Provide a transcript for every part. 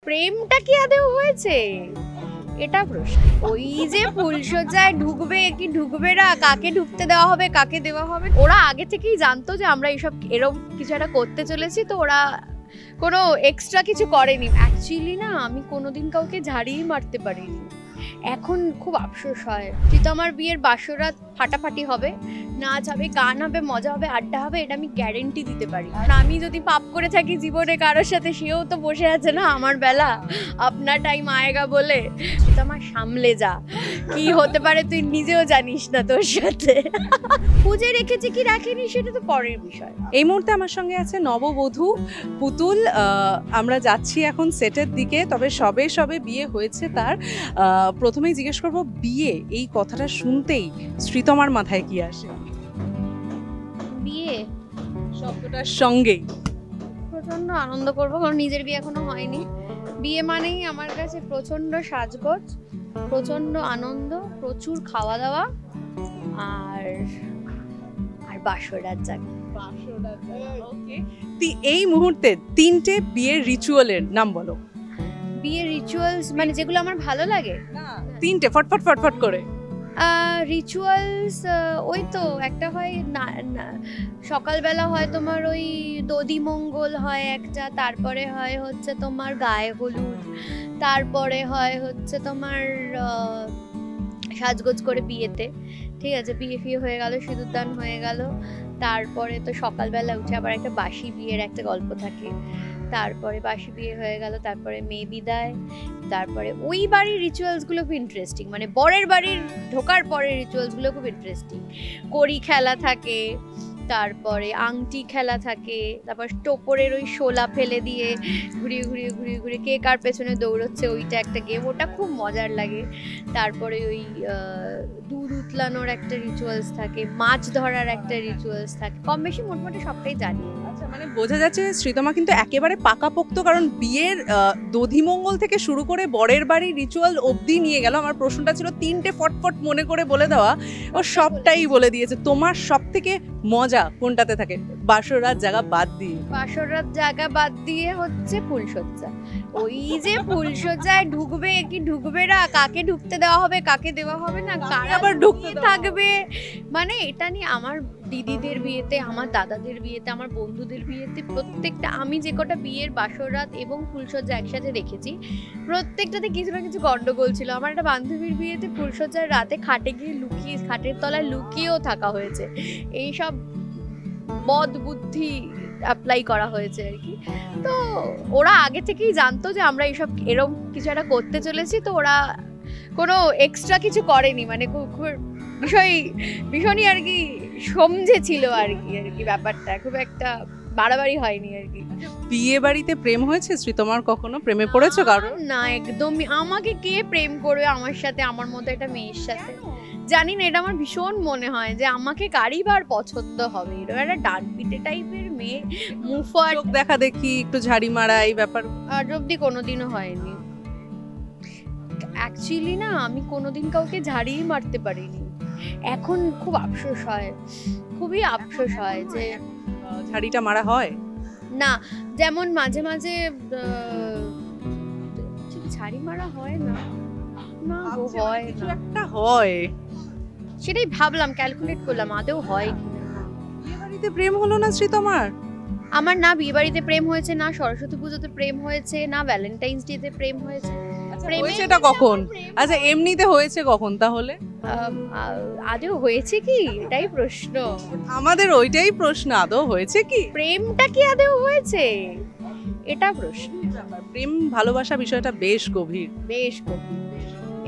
প্রেমটা কি আদৌ হয়েছে এটা প্রশ্ন। ওই যে ফুলসজ্জায় ঢুকবে কি ঢুকবে না, কাকে ঢুকতে দেওয়া হবে কাকে দেওয়া হবে, ওরা আগে থেকেই জানতো যে আমরা এইসব এরকম কিছু একটা করতে চলেছি, তো ওরা কোনো এক্সট্রা কিছু করেনি। অ্যাকচুয়ালি না আমি কোনোদিন কাউকে ঝাড়িয়ে মারতে পারিনি। এখন খুব আফসোস হয়। কিন্তু আমার বিয়ের বাসরাত ফাটাফাটি হবে, নাচ হবে, গান হবে, মজা হবে, আড্ডা হবে, এটা আমি গ্যারেন্টি দিতে পারি। আমি যদি পাপ করে থাকি জীবনে কারোর সাথে, সেও তো বসে আছে না আমার বেলা, আপনার টাইম আয়েগা বলে। সেটা আমার সামলে যা, কি হতে পারে তুই নিজেও জানিস না তোর সাথে। খুঁজে রেখেছে কি রাখেনি সেটা তো পরের বিষয়। এই মুহূর্তে আমার সঙ্গে আছে নববধূ পুতুল। আমরা যাচ্ছি এখন সেটের দিকে, তবে সবে সবে বিয়ে হয়েছে তার। প্রথমেই জিজ্ঞেস করবো, বিয়ে এই কথাটা শুনতেই শ্রীতমার মাথায় কি আসে? বিয়ে শব্দটার সঙ্গেই প্রচন্ড আনন্দ করবো, কারণ নিজের বিয়ে এখনো হয়নি। বিয়ে মানেই আমার কাছে প্রচন্ড সাজগোজ, প্রচন্ড আনন্দ, প্রচুর খাওয়া দাওয়া আর বাসরাত জাগে। এই মুহূর্তে তিনটে বিয়ের রিচুয়ালের নাম বলো। বিয়ের রিচুয়ালস মানে যেগুলো আমার ভালো লাগে, তিনটে ফটফট ফটফট করে। রিচুয়ালস ওই তো একটা হয় সকালবেলা হয় তোমার ওই দধি মঙ্গল হয় একটা, তারপরে হয় হচ্ছে তোমার গায়ে হলুদ, তারপরে হয় হচ্ছে তোমার সাজগোজ করে বিয়েতে, ঠিক আছে, বিয়ে ফিয়ে হয়ে গেল, সিঁদুরদান হয়ে গেল, তারপরে তো সকালবেলা উঠে আবার একটা বাসি বিয়ের একটা গল্প থাকে, তারপরে বাসি বিয়ে হয়ে গেল, তারপরে মেয়ে বিদায়, তারপরে ওই বাড়ির রিচুয়ালসগুলো খুব ইন্টারেস্টিং, মানে বরের বাড়ির ঢোকার পরের রিচুয়ালসগুলো খুব ইন্টারেস্টিং। কড়ি খেলা থাকে, তারপরে আংটি খেলা থাকে, তারপর টোপরের ওই শোলা ফেলে দিয়ে ঘুরিয়ে ঘুরিয়ে ঘুরিয়ে ঘুরিয়ে কে কার পেছনে দৌড়চ্ছে ওইটা একটা গেম, ওটা খুব মজার লাগে। তারপরে ওই দুধ উতলানোর একটা রিচুয়ালস থাকে, মাছ ধরার একটা রিচুয়ালস থাকে, কম বেশি মোটামুটি সবটাই জানি। আচ্ছা, মানে বোঝা যাচ্ছে শ্রীতমা কিন্তু একেবারে পাকাপোক্ত, কারণ বিয়ের দধিমঙ্গল থেকে শুরু করে বরের বাড়ি রিচুয়াল অবধি নিয়ে গেল। আমার প্রশ্নটা ছিল তিনটে ফটফট মনে করে বলে দেওয়া, ও সবটাই বলে দিয়েছে। তোমার সব থেকে মজা কোনটাতে থাকে বাসরাত জায়গা বাদ দিয়ে? বাসরাত জায়গা বাদ দিয়ে হচ্ছে ফুলসজ্জা। ওই যে ফুলসজ্জায় ঢুকবে কি ঢুকবে না, কাকে ঢুকতে দেওয়া হবে কাকে দেওয়া হবে না, কারা আবার ঢুকতে থাকবে, মানে এটা নিয়ে আমার দিদিদের বিয়েতে, আমার দাদাদের বিয়েতে, আমার বন্ধুদের বিয়েতে, প্রত্যেকটা আমি যে কটা বিয়ের বাসরাত এবং ফুলসজ্জা একসাথে দেখেছি, প্রত্যেকটাতে কিছু না কিছু গন্ডগোল ছিল। আমার একটা বান্ধবীর বিয়েতে ফুলসজ্জার রাতে খাটে গিয়ে লুকিয়ে, খাটের তলায় লুকিয়েও থাকা হয়েছে। এইসব বদ বুদ্ধি অ্যাপ্লাই করা হয়েছে আর কি। তো ওরা আগে থেকেই জানতো যে আমরা এইসব এরকম কিছু একটা করতে চলেছি, তো ওরা কোনো এক্সট্রা কিছু করেনি, মানে খুব ভীষণই আর কি সমঝেছিল আর কি ব্যাপারটা খুব একটা বাড়াবাড়ি হয়নি আর কি। বিয়ে বাড়িতে প্রেম হয়েছে শ্রীতমার? কখনো প্রেমে পড়েছো কারো? না, একদমই। আমাকে কে প্রেম করবে আমার সাথে, আমার মতো একটা মেয়ের সাথে? জানি না, এটা আমার ভীষণ মনে হয় যে আমাকে কারই বার পছন্দ হবে, এরকম একটা ডানপিটে টাইপের মেয়ে, মুফার দেখা দেখি, একটু ঝাড়ি মারা, এই ব্যাপার আজ অব্দি কোনোদিনও হয়নি। অ্যাকচুয়ালি না আমি কোনোদিন কাউকে ঝাড়িয়ে মারতে পারিনি। এখন খুব আফসোস হয়, খুবই আফসোস হয় যে ঝাড়িটা মারা হয় না। যেমন মাঝে মাঝে ঠিক ঝাড়ি মারা হয় না, না হয় কিছু না, একটা হয়, সেটাই ভাবলাম, ক্যালকুলেট করলাম আদৌ হয় কিনা। বিয়ে বাড়িতে প্রেম হলো না শ্রীতমার? আমার না বিয়ে বাড়িতে প্রেম হয়েছে, না সরস্বতী পুজোতে প্রেম হয়েছে, না ভ্যালেন্টাইন্স ডেতে প্রেম হয়েছে। হয়েছেটা কখন? আচ্ছা, এমনিতে হয়েছে কখন তাহলে? আদৌ হয়েছে কি, এটাই প্রশ্ন আমাদের, ওইটাই প্রশ্ন, আদৌ হয়েছে কি? প্রেমটা কি আদৌ হয়েছে এটা প্রশ্ন। প্রেম ভালোবাসা বিষয়টা বেশ গভীর, বেশ গভীর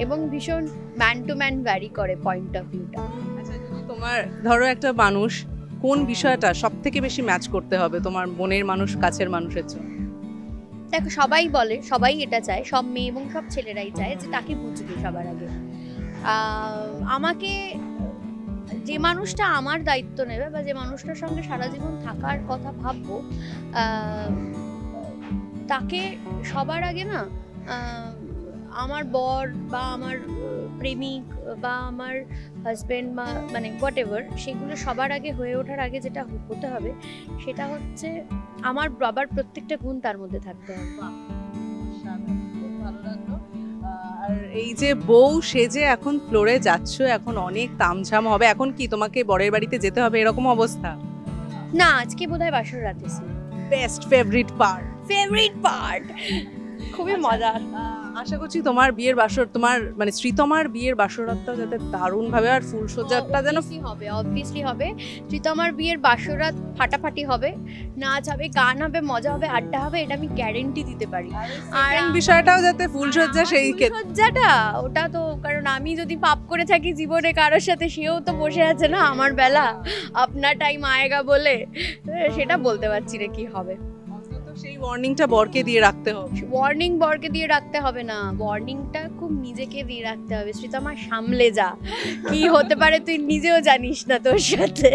এবং ভীষণ ম্যান টু ম্যান ভ্যারি করে পয়েন্ট অফ ভিউটা। আচ্ছা, যদি তোমার ধরো একটা মানুষ, কোন বিষয়টা সব থেকে বেশি ম্যাচ করতে হবে তোমার মনের মানুষ, কাছের মানুষের জন্য? দেখো, সবাই বলে, সবাই এটা চায়, সব মেয়ে এবং সব ছেলেরাই চায় যে তাকে বুঝবে সবার আগে। আমাকে যে মানুষটা আমার দায়িত্ব নেবে বা যে মানুষটার সঙ্গে সারা জীবন থাকার কথা ভাববো, তাকে সবার আগে না আমার বর বা আমার প্রেমিক বা আমার হাজব্যান্ড বা মানে হোয়াট এভার, সেগুলো সবার আগে হয়ে ওঠার আগে যেটা হতে হবে সেটা হচ্ছে আমার বাবার প্রত্যেকটা গুণ তার মধ্যে থাকতে হবে। এই যে বউ সেজে এখন ফ্লোরে যাচ্ছ, এখন অনেক তামঝাম হবে, এখন কি তোমাকে বরের বাড়িতে যেতে হবে এরকম অবস্থা? না, আজকে বোধহয় বাসর রাতে ছিল। Best favourite part. খুবই মজা। আশা করছি তোমার বিয়ের বাসর, তোমার মানে শ্রীতমার বিয়ের বাসরাতটা যাতে দারুণ ভাবে, আর ফুলসজ্জাটা যেন অবভিয়াসলি হবে। শ্রীতমার বিয়ের বাসরাত ফাটাফাটি হবে, নাচ হবে, গান হবে, মজা হবে, আড্ডা হবে, এটা আমি গ্যারেন্টি দিতে পারি। আর বিষয়টাও যাতে ফুলসজ্জা সেই ফুলসজ্জাটা ওটা তো, কারণ আমি যদি পাপ করে থাকি জীবনে কারোর সাথে, সেও তো বসে আছে না আমার বেলা, আপনার টাইম আয়েগা বলে, সেটা বলতে পারছি না কি হবে। সেই ওয়ার্নিংটা বরকে দিয়ে রাখতে হবে। ওয়ার্নিং বরকে দিয়ে রাখতে হবে না, ওয়ার্নিংটা খুব নিজেকে দিয়ে রাখতে হবে। শ্রীতমা সামলে যা, কি হতে পারে তুই নিজেও জানিস না তোর সাথে।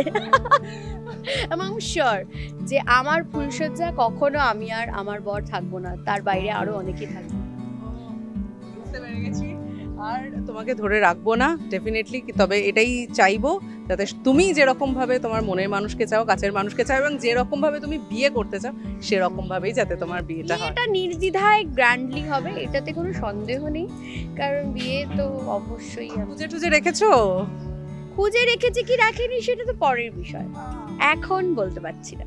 এবং শিওর যে আমার ফুলসজ্জা কখনো আমি আর আমার বর থাকবো না, তার বাইরে আরো অনেকেই থাকবে। আর তোমাকে ধরে রাখবো না ডেফিনেটলি, তবে এটাই চাইবো যাতে তুমি যেরকম ভাবে তোমার মনের মানুষকে চাও, কাছের মানুষকে চাও, এবং যেরকম ভাবে তুমি বিয়ে করতে চাও সেরকম ভাবেই যাতে তোমার বিয়েটা হয়। এটা নির্দ্বিধায় গ্র্যান্ডলি হবে, এটাতে কোনো সন্দেহ নেই, কারণ বিয়ে তো অবশ্যই। খুঁজে টুজে রেখেছো? খুঁজে রেখেছি কি রাখিনি সেটা তো পরের বিষয়, এখন বলতে পারছি না।